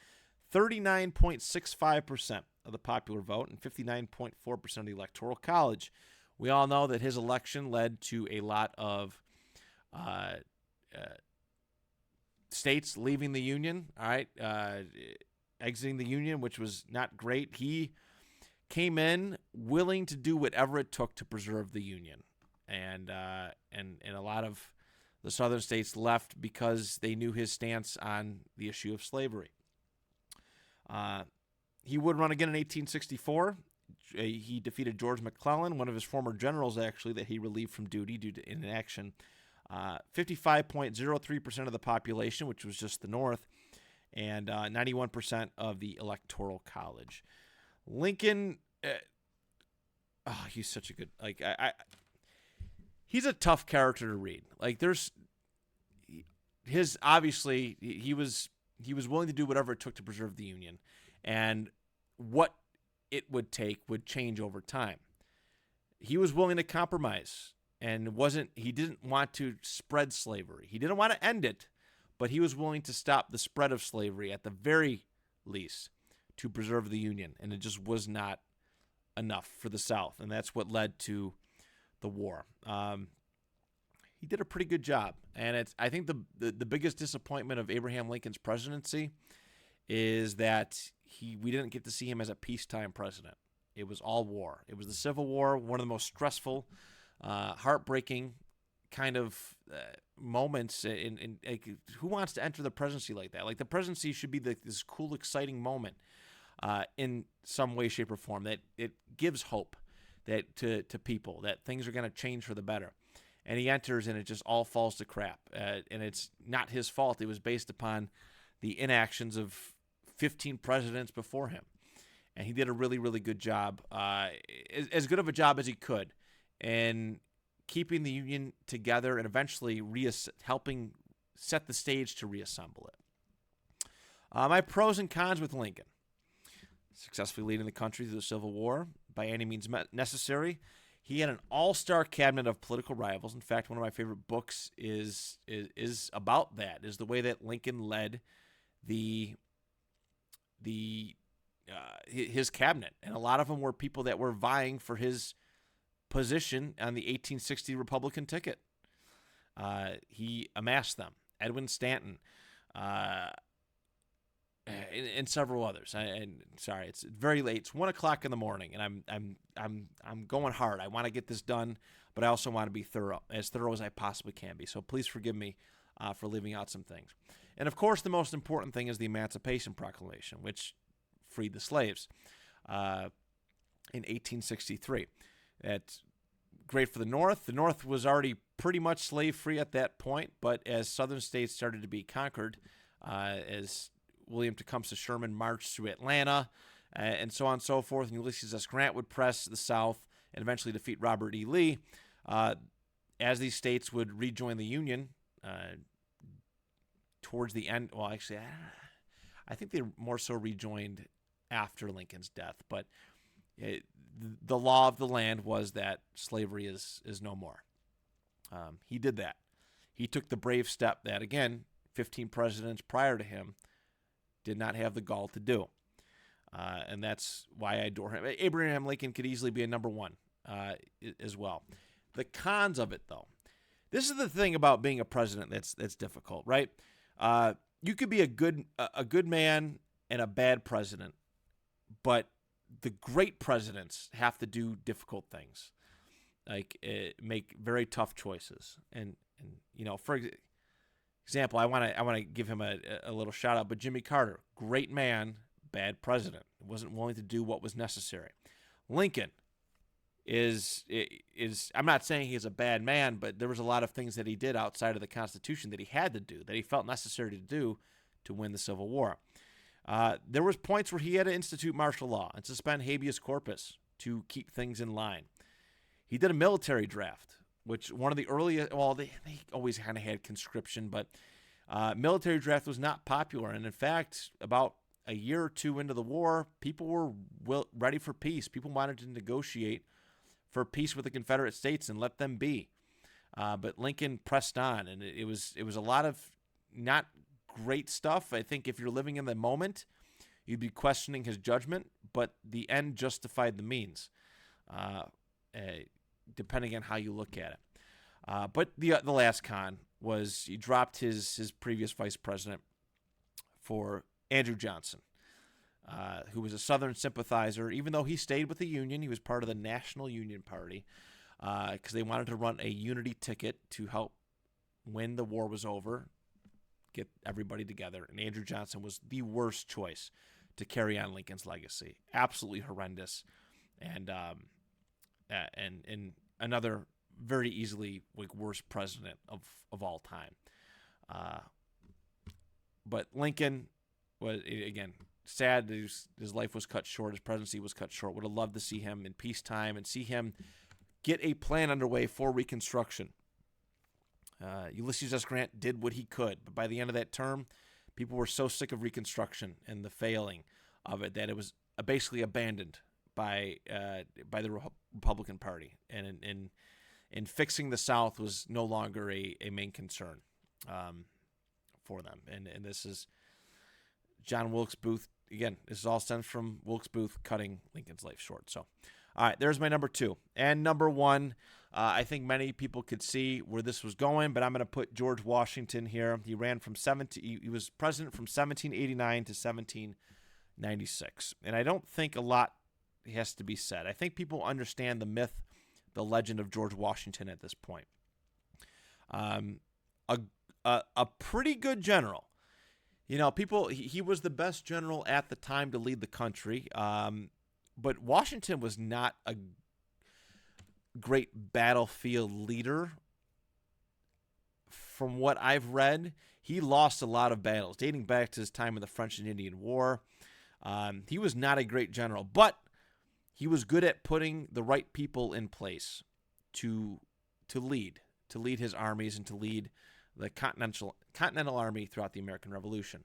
39.65% of the popular vote and 59.4% of the Electoral College. We all know that his election led to a lot of states leaving the Union, all right, exiting the Union, which was not great. He came in willing to do whatever it took to preserve the Union, and a lot of the southern states left because they knew his stance on the issue of slavery. He would run again in 1864. He defeated George McClellan, one of his former generals, actually, that he relieved from duty due to inaction. 55.03% of the population, which was just the North, and 91% of the Electoral College. Lincoln, he's such a good, he's a tough character to read. Like obviously he was willing to do whatever it took to preserve the Union, and what it would take would change over time. He was willing to compromise, and he didn't want to spread slavery. He didn't want to end it, but he was willing to stop the spread of slavery at the very least to preserve the Union, and it just was not enough for the South, and that's what led to the war. He did a pretty good job, and I think the biggest disappointment of Abraham Lincoln's presidency is that we didn't get to see him as a peacetime president. It was all war. It was the Civil War, one of the most stressful, heartbreaking kind of moments. Who wants to enter the presidency like that? Like, the presidency should be this cool, exciting moment in some way, shape, or form that it gives hope that to people that things are going to change for the better. And he enters, and it just all falls to crap. And it's not his fault. It was based upon the inactions of 15 presidents before him. And he did a really, really good job, as good of a job as he could, in keeping the Union together and eventually helping set the stage to reassemble it. My pros and cons with Lincoln: successfully leading the country through the Civil War by any means necessary. He had an all-star cabinet of political rivals. In fact, one of my favorite books is about that, is the way that Lincoln led his cabinet. And a lot of them were people that were vying for his position on the 1860 Republican ticket. He amassed them. Edwin Stanton, and several others. Sorry, it's very late. It's 1:00 in the morning, and I'm going hard. I want to get this done, but I also want to be as thorough as I possibly can be. So please forgive me for leaving out some things. And of course, the most important thing is the Emancipation Proclamation, which freed the slaves in 1863. It's great for the North. The North was already pretty much slave-free at that point, but as Southern states started to be conquered, as William Tecumseh Sherman marched through Atlanta, and so on and so forth, and Ulysses S. Grant would press the South and eventually defeat Robert E. Lee, as these states would rejoin the Union towards the end. Well, actually, I think they more so rejoined after Lincoln's death, but the law of the land was that slavery is no more. He did that. He took the brave step that, again, 15 presidents prior to him did not have the gall to do. And that's why I adore him. Abraham Lincoln could easily be a number one as well. The cons of it, though. This is the thing about being a president that's difficult, right? You could be a good man and a bad president, but the great presidents have to do difficult things, like make very tough choices. And for example, I want to give him a little shout out. But Jimmy Carter, great man, bad president, wasn't willing to do what was necessary. Lincoln is I'm not saying he's a bad man, but there was a lot of things that he did outside of the Constitution that he had to do, that he felt necessary to do to win the Civil War. There was points where he had to institute martial law and suspend habeas corpus to keep things in line. He did a military draft, which one of the earliest, well, they always kind of had conscription, but military draft was not popular. And in fact, about a year or two into the war, people were ready for peace. People wanted to negotiate for peace with the Confederate States and let them be. But Lincoln pressed on, and it was a lot of not great stuff. I think if you're living in the moment, you'd be questioning his judgment, but the end justified the means, depending on how you look at it. But the last con was he dropped his previous vice president for Andrew Johnson, who was a Southern sympathizer. Even though he stayed with the Union, he was part of the National Union Party because they wanted to run a unity ticket to help when the war was over, get everybody together. And Andrew Johnson was the worst choice to carry on Lincoln's legacy. Absolutely horrendous, and another very easily worst president of all time. But Lincoln, again, sad that his life was cut short, his presidency was cut short. Would have loved to see him in peacetime and see him get a plan underway for Reconstruction. Ulysses S. Grant did what he could, but by the end of that term, people were so sick of Reconstruction and the failing of it that it was basically abandoned by the Republican Party, and in fixing the South was no longer a main concern for them. And this is John Wilkes Booth. Again, this is all stems from Wilkes Booth cutting Lincoln's life short. So, all right, there's my number 2. And number 1, I think many people could see where this was going, but I'm going to put George Washington here. He ran from he was president from 1789 to 1796. And I don't think a lot has to be said. I think people understand the myth, the legend of George Washington at this point. A pretty good general. You know, he was the best general at the time to lead the country. But Washington was not a great battlefield leader. From what I've read, he lost a lot of battles, dating back to his time in the French and Indian War. He was not a great general, but he was good at putting the right people in place to lead his armies and to lead the Continental Army throughout the American Revolution.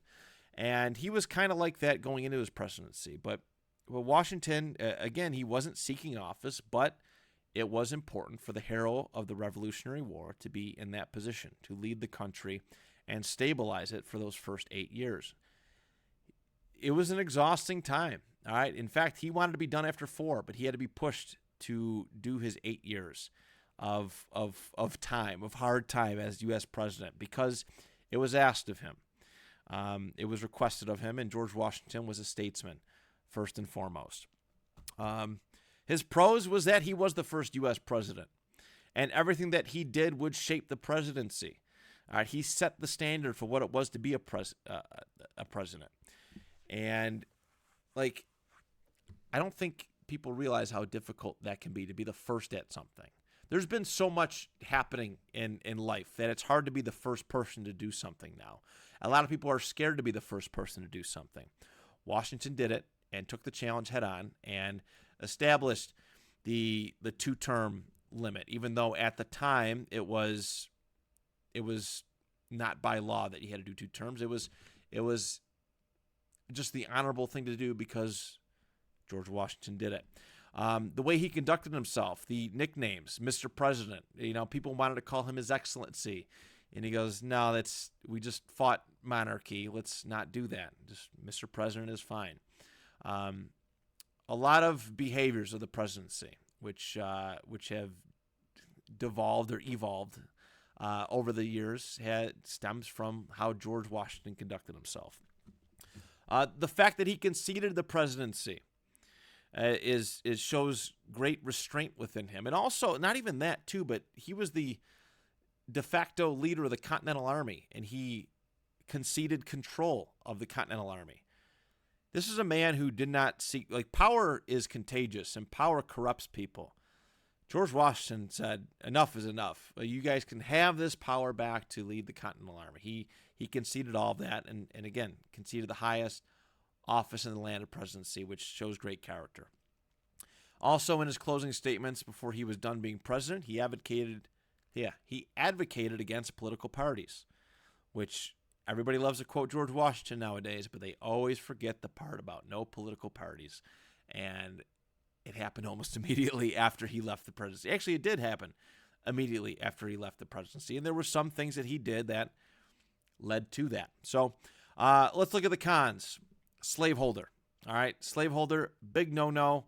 And he was kind of like that going into his presidency. But Washington, again, he wasn't seeking office, but it was important for the hero of the Revolutionary War to be in that position, to lead the country and stabilize it for those first 8 years. It was an exhausting time. All right. In fact, he wanted to be done after 4, but he had to be pushed to do his 8 years of time, of hard time as U.S. president, because it was asked of him. It was requested of him, and George Washington was a statesman, first and foremost. His pros was that he was the first U.S. president, and everything that he did would shape the presidency. All right, he set the standard for what it was to be a president. And, like, I don't think people realize how difficult that can be to be the first at something. There's been so much happening in life that it's hard to be the first person to do something now. A lot of people are scared to be the first person to do something. Washington did it and took the challenge head on and established the 2-term limit, even though at the time it was not by law that you had to do 2 terms. It was just the honorable thing to do because George Washington did it. The way he conducted himself, the nicknames, Mr. President, people wanted to call him His Excellency. And he goes, no, we just fought monarchy. Let's not do that. Just Mr. President is fine. A lot of behaviors of the presidency, which have devolved or evolved over the years, stems from how George Washington conducted himself. The fact that he conceded the presidency shows great restraint within him. And also, not even that too, but he was the de facto leader of the Continental Army, and he conceded control of the Continental Army. This is a man who did not seek, power is contagious and power corrupts people. George Washington said, enough is enough. You guys can have this power back to lead the Continental Army. He conceded all of that and again, conceded the highest office in the land of presidency, which shows great character. Also, in his closing statements before he was done being president, he advocated against political parties, which everybody loves to quote George Washington nowadays, but they always forget the part about no political parties. And it happened almost immediately after he left the presidency. Actually, it did happen immediately after he left the presidency, and there were some things that he did that led to that. So let's look at the cons. Slaveholder. All right, slaveholder, big no-no.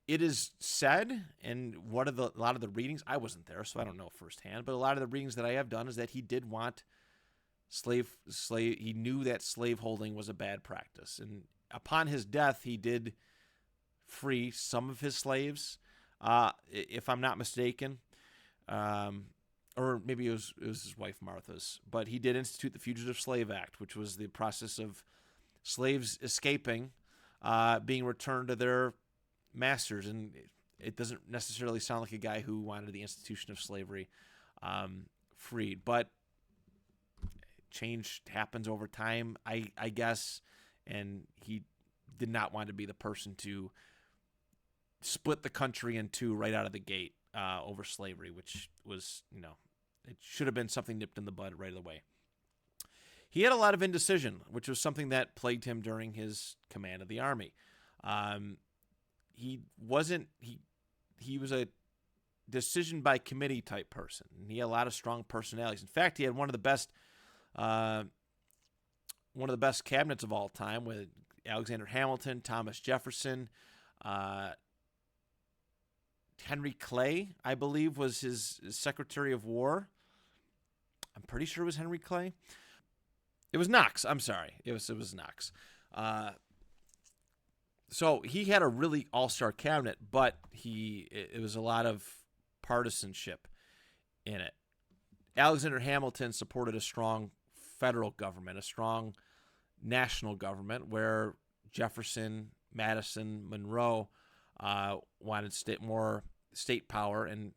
It is said, and a lot of the readings, I wasn't there, so I don't know firsthand, but a lot of the readings that I have done is that he did want he knew that slaveholding was a bad practice. And upon his death, he did free some of his slaves, if I'm not mistaken. Or maybe it was his wife Martha's, but he did institute the Fugitive Slave Act, which was the process of slaves escaping, being returned to their masters. And it doesn't necessarily sound like a guy who wanted the institution of slavery freed. But change happens over time, I guess, and he did not want to be the person to split the country in two right out of the gate over slavery, which was, it should have been something nipped in the bud right away. He had a lot of indecision, which was something that plagued him during his command of the army. He was a decision by committee type person. He had a lot of strong personalities. In fact, he had one of the best cabinets of all time with Alexander Hamilton, Thomas Jefferson, Henry Clay, I believe, was his Secretary of War. I'm pretty sure it was Henry Clay. It was Knox. I'm sorry. It was Knox. So he had a really all-star cabinet, but it was a lot of partisanship in it. Alexander Hamilton supported a strong federal government, a strong national government, where Jefferson, Madison, Monroe wanted more state power and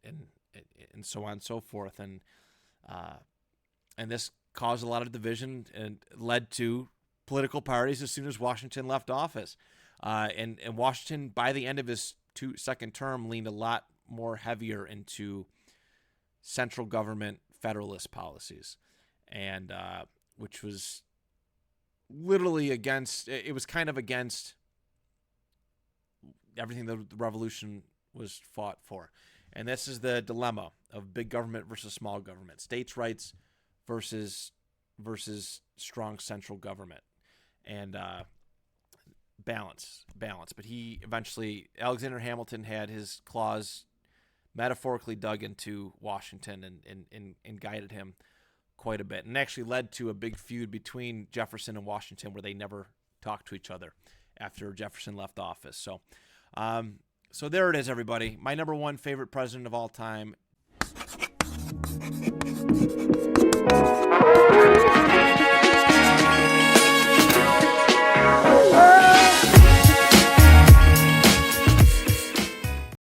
so on and so forth, and this caused a lot of division and led to political parties as soon as Washington left office. And Washington, by the end of his second term, leaned a lot more heavier into central government federalist policies, and which was literally it was kind of against everything the Revolution was fought for. And this is the dilemma of big government versus small government, states' rights versus strong central government, and balance. But Alexander Hamilton had his claws metaphorically dug into Washington and guided him quite a bit, and actually led to a big feud between Jefferson and Washington where they never talked to each other after Jefferson left office. So there it is, everybody. My number one favorite president of all time.